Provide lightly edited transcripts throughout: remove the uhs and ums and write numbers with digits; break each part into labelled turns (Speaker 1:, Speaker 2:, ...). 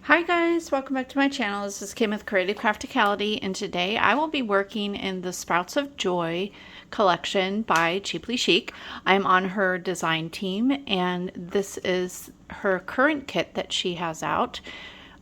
Speaker 1: Hi guys, welcome back to my channel. This is Kim with Creative Crafticality, and today I will be working in the Sprouts of Joy collection by Chic. I'm on her design team, and this is her current kit that she has out.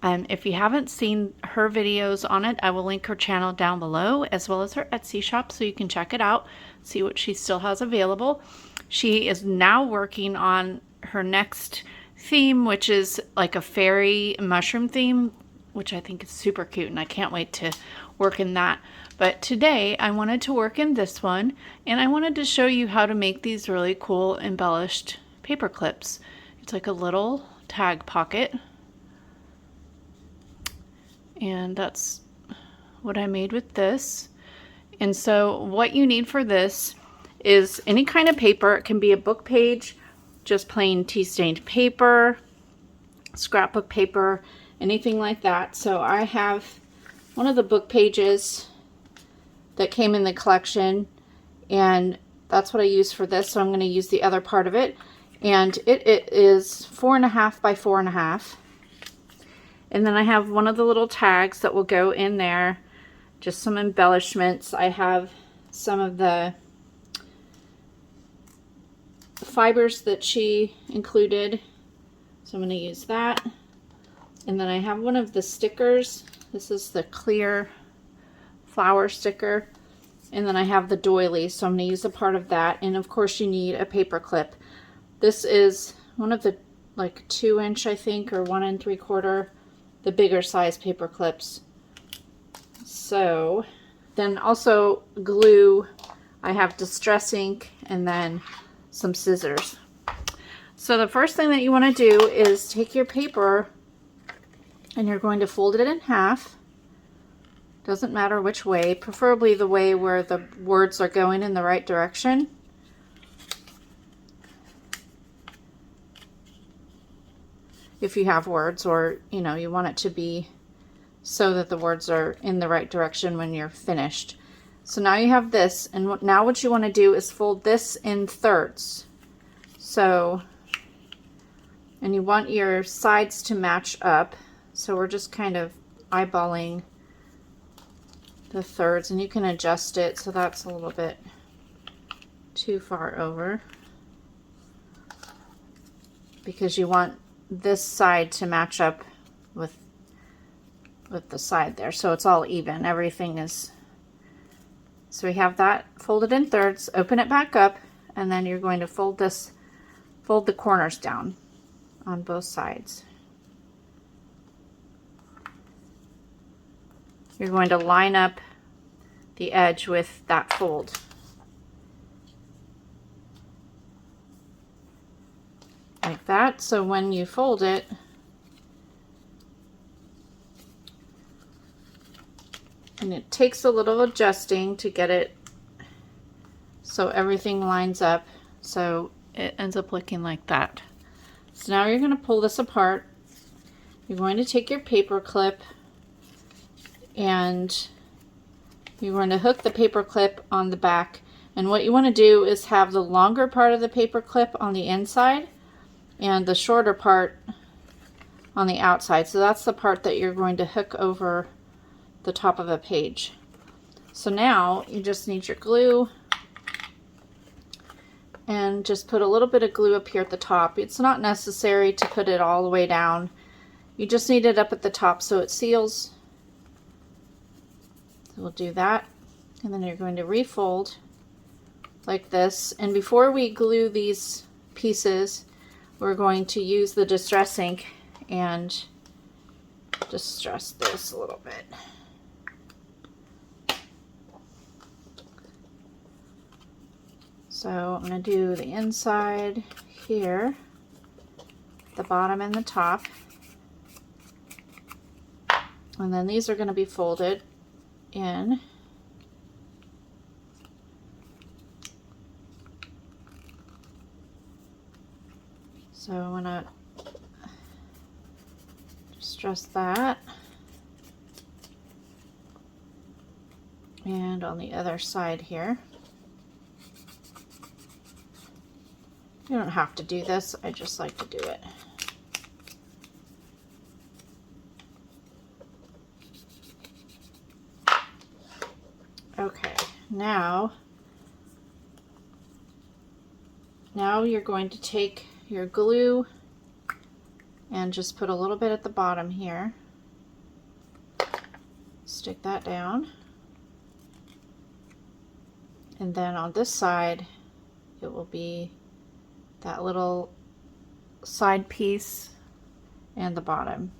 Speaker 1: If you haven't seen her videos on it, I will link her channel down below, as well as her Etsy shop, so you can check it out, see what she still has available. She is now working on her next theme, which is like a fairy mushroom theme, which I think is super cute, and I can't wait to work in that. But today I wanted to work in this one, and I wanted to show you how to make these really cool embellished paper clips. It's like a little tag pocket, and that's what I made with this. And so what you need for this is any kind of paper. It can be a book page, just plain tea stained paper, scrapbook paper, anything like that. So I have one of the book pages that came in the collection, and that's what I use for this. So I'm going to use the other part of it, and it is 4.5 by 4.5. And then I have one of the little tags that will go in there, just some embellishments. I have some of the fibers that she included, so I'm going to use that. And then I have one of the stickers. This is the clear flower sticker, and then I have the doily, so I'm going to use a part of that. And of course you need a paper clip. This is one of the like 2-inch, I think, or 1 3/4, the bigger size paper clips. So then also glue, I have Distress ink, and then some scissors. So the first thing that you want to do is take your paper and you're going to fold it in half. Doesn't matter which way, preferably the way where the words are going in the right direction. If you have words, or you know, you want it to be so that the words are in the right direction when you're finished. So now you have this, and now what you want to do is fold this in thirds. So, and you want your sides to match up. So we're just kind of eyeballing the thirds, and you can adjust it so that's a little bit too far over, because you want this side to match up with the side there, so it's all even. Everything is. So we have that folded in thirds. Open it back up, and then you're going to fold the corners down on both sides. You're going to line up the edge with that fold. Like that. So when you fold it, and it takes a little adjusting to get it so everything lines up, so it ends up looking like that. So now you're going to pull this apart. You're going to take your paper clip, and you're going to hook the paper clip on the back. And what you want to do is have the longer part of the paper clip on the inside and the shorter part on the outside. So that's the part that you're going to hook over the top of a page. So now you just need your glue, and just put a little bit of glue up here at the top. It's not necessary to put it all the way down. You just need it up at the top so it seals. So we'll do that, and then you're going to refold like this. And before we glue these pieces, we're going to use the Distress ink and distress this a little bit. So I'm going to do the inside here, the bottom and the top, and then these are going to be folded in. So I'm going to distress that, and on the other side here. You don't have to do this, I just like to do it. now you're going to take your glue and just put a little bit at the bottom here. Stick that down. And then on this side, it will be that little side piece and the bottom.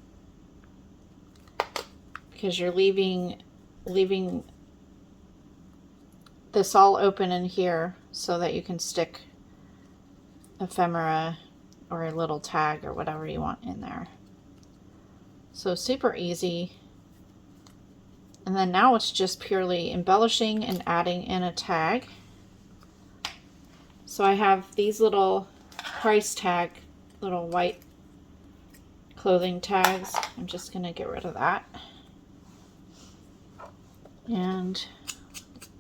Speaker 1: Because you're leaving this all open in here so that you can stick ephemera or a little tag or whatever you want in there. So super easy. And then now it's just purely embellishing and adding in a tag. So I have these little price tag, little white clothing tags. I'm just going to get rid of that. And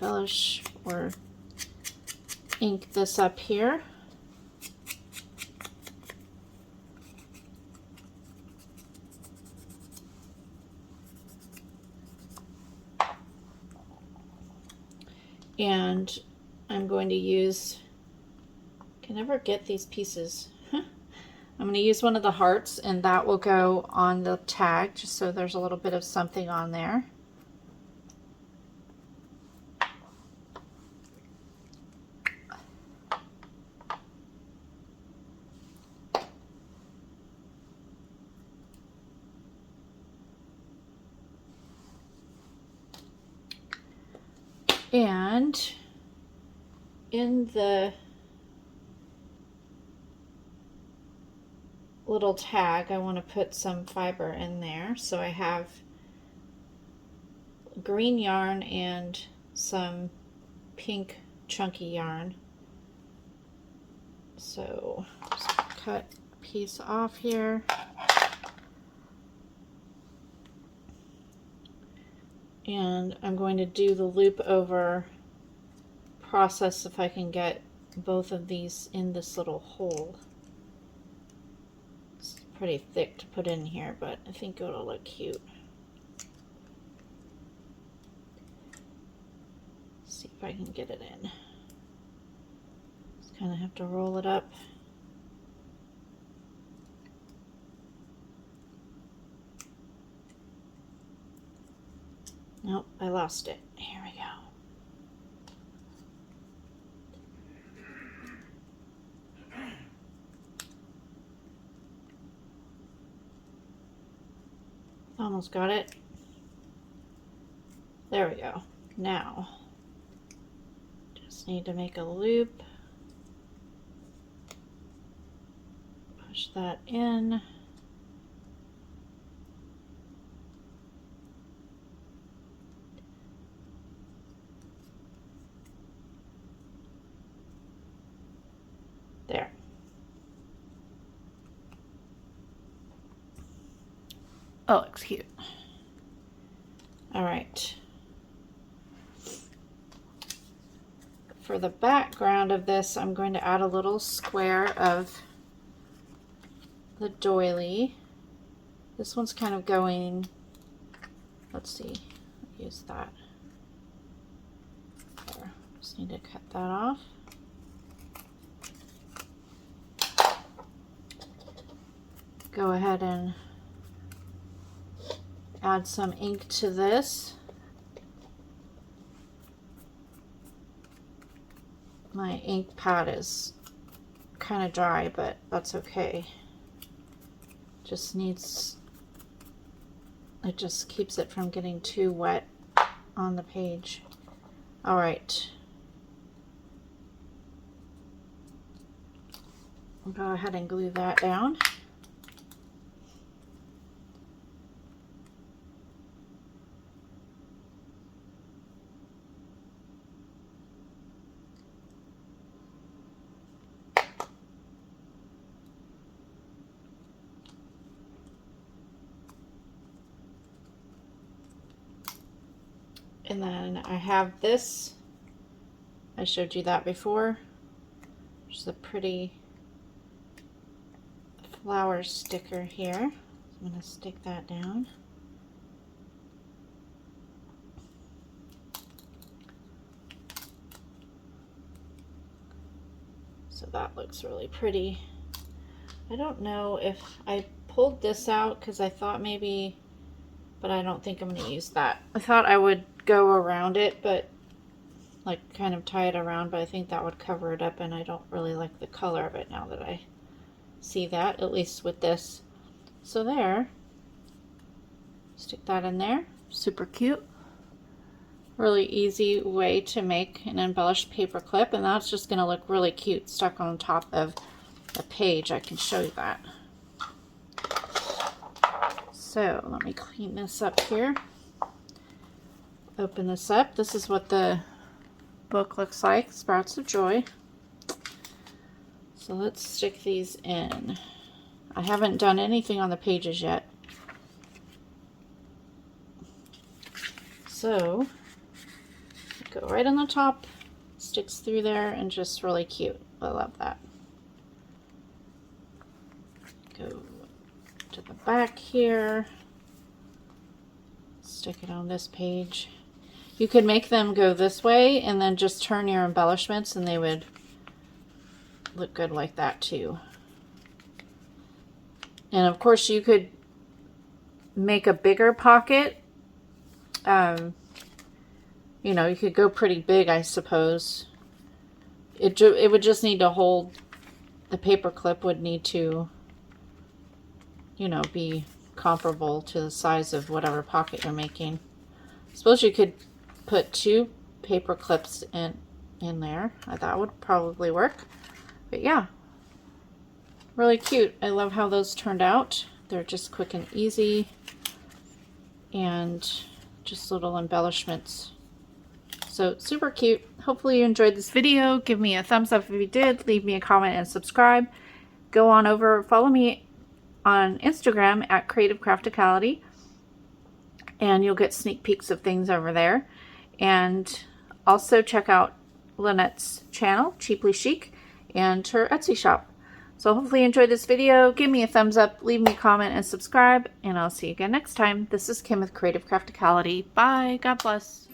Speaker 1: embellish or ink this up here. And I'm going to use, can never get these pieces. I'm going to use one of the hearts, and that will go on the tag just so there's a little bit of something on there. And in the little tag, I want to put some fiber in there. So I have green yarn and some pink chunky yarn. So just cut a piece off here. And I'm going to do the loop over process if I can get both of these in this little hole. It's pretty thick to put in here, but I think it'll look cute. See if I can get it in. Just kind of have to roll it up. Nope, I lost it. Here we go. Almost got it. There we go. Now, just need to make a loop. Push that in. There. Oh, looks cute. All right. For the background of this, I'm going to add a little square of the doily. This one's kind of going, let's see, use that. There. Just need to cut that off. Go ahead and add some ink to this. My ink pad is kind of dry, but that's okay. Just needs, it just keeps it from getting too wet on the page. All right. I'll go ahead and glue that down. And then I have this, I showed you that before, just a pretty flower sticker here. I'm going to stick that down. So that looks really pretty. I don't know if I pulled this out because I thought maybe, but I don't think I'm going to use that. I thought I would go around it, but like kind of tie it around, but I think that would cover it up, and I don't really like the color of it now that I see that, at least with this. So there, stick that in there. Super cute. Really easy way to make an embellished paper clip, and that's just going to look really cute stuck on top of a page. I can show you that. So let me clean this up here. Open this up. This is what the book looks like, Sprouts of Joy. So let's stick these in. I haven't done anything on the pages yet. So go right on the top, sticks through there, and just really cute. I love that. Go to the back here, stick it on this page. You could make them go this way and then just turn your embellishments and they would look good like that too. And of course you could make a bigger pocket. You know, you could go pretty big, I suppose. It would just need to hold, the paper clip would need to, you know, be comparable to the size of whatever pocket you're making. I suppose you could put 2 paper clips in there. That would probably work. But yeah, really cute. I love how those turned out. They're just quick and easy, and just little embellishments. So super cute. Hopefully you enjoyed this video. Give me a thumbs up if you did. Leave me a comment and subscribe. Go on over, follow me on Instagram at Creative Crafticality, and you'll get sneak peeks of things over there. And also check out Lynette's channel, Cheaply Chic, and her Etsy shop. So hopefully you enjoyed this video. Give me a thumbs up, leave me a comment, and subscribe, and I'll see you again next time. This is Kim with Creative Crafticality. Bye. God bless.